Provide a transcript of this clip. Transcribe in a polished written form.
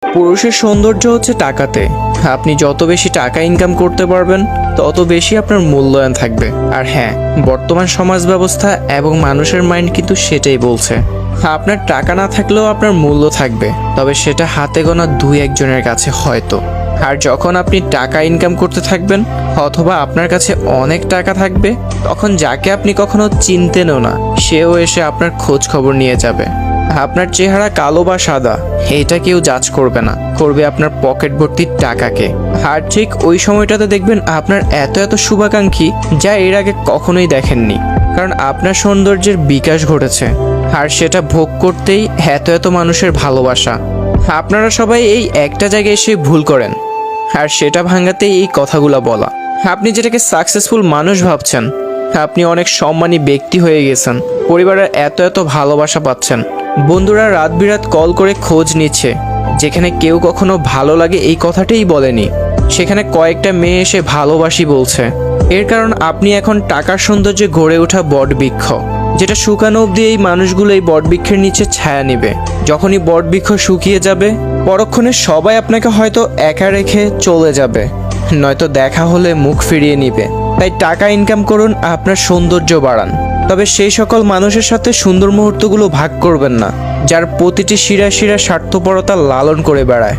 পুরুষের সৌন্দর্য হচ্ছে টাকাতে। আপনি যত বেশি টাকা ইনকাম করতে পারবেন তত বেশি আপনার মূল্যায়ন থাকবে। আর হ্যাঁ, বর্তমান সমাজ ব্যবস্থা এবং মানুষের মাইন্ড কিন্তু সেটাই বলছে। আপনার টাকা না থাকলেও আপনার মূল্য থাকবে, তবে সেটা হাতে গোনা 2-1 জনের কাছে হয়তো। আর যখন আপনি টাকা ইনকাম করতে থাকবেন অথবা আপনার কাছে অনেক টাকা থাকবে, তখন যাকে আপনি কখনো চিনতেনও না সেও এসে আপনার খোঁজ খবর নিয়ে যাবে। আপনার চেহারা কালো বা সাদা এটা কেউ জাজ করবে না, করবে আপনার পকেট ভর্তি টাকাকে। আর ঠিক ওই সময়টাতে দেখবেন আপনার এত এত শুভাকাঙ্ক্ষী যা এর আগে কখনোই দেখেননি, কারণ আপনার সৌন্দর্যের বিকাশ ঘটেছে। আর সেটা ভোগ করতেই এত এত মানুষের ভালোবাসা। আপনারা সবাই এই একটা জায়গায় এসে ভুল করেন, আর সেটা ভাঙাতেই এই কথাগুলো বলা। আপনি যেটাকে সাকসেসফুল মানুষ ভাবছেন, আপনি অনেক সম্মানী ব্যক্তি হয়ে গেছেন, পরিবারের এত এত ভালোবাসা পাচ্ছেন, বন্ধুরা রাত বিরাত কল করে খোঁজ নিচ্ছে। যেখানে কেউ কখনো ভালো লাগে এই কথাটাই বলেনি, সেখানে কয়েকটা মেয়ে এসে ভালোবাসি বলছে। এর কারণ আপনি এখন টাকার সৌন্দর্যে গড়ে ওঠা বটবৃক্ষ, যেটা শুকানো অবধি এই মানুষগুলো এই বটবৃক্ষের নিচে ছায়া নেবে। যখনই বটবৃক্ষ শুকিয়ে যাবে, পরক্ষণে সবাই আপনাকে হয়তো একা রেখে চলে যাবে, নয়তো দেখা হলে মুখ ফিরিয়ে নিবে। তাই টাকা ইনকাম করুন, আপনার সৌন্দর্য বাড়ান, তবে সেই সকল মানুষের সাথে সুন্দর মুহূর্তগুলো ভাগ করবেন না যার প্রতিটি শিরা শিরা স্বার্থপরতা লালন করে বেড়ায়।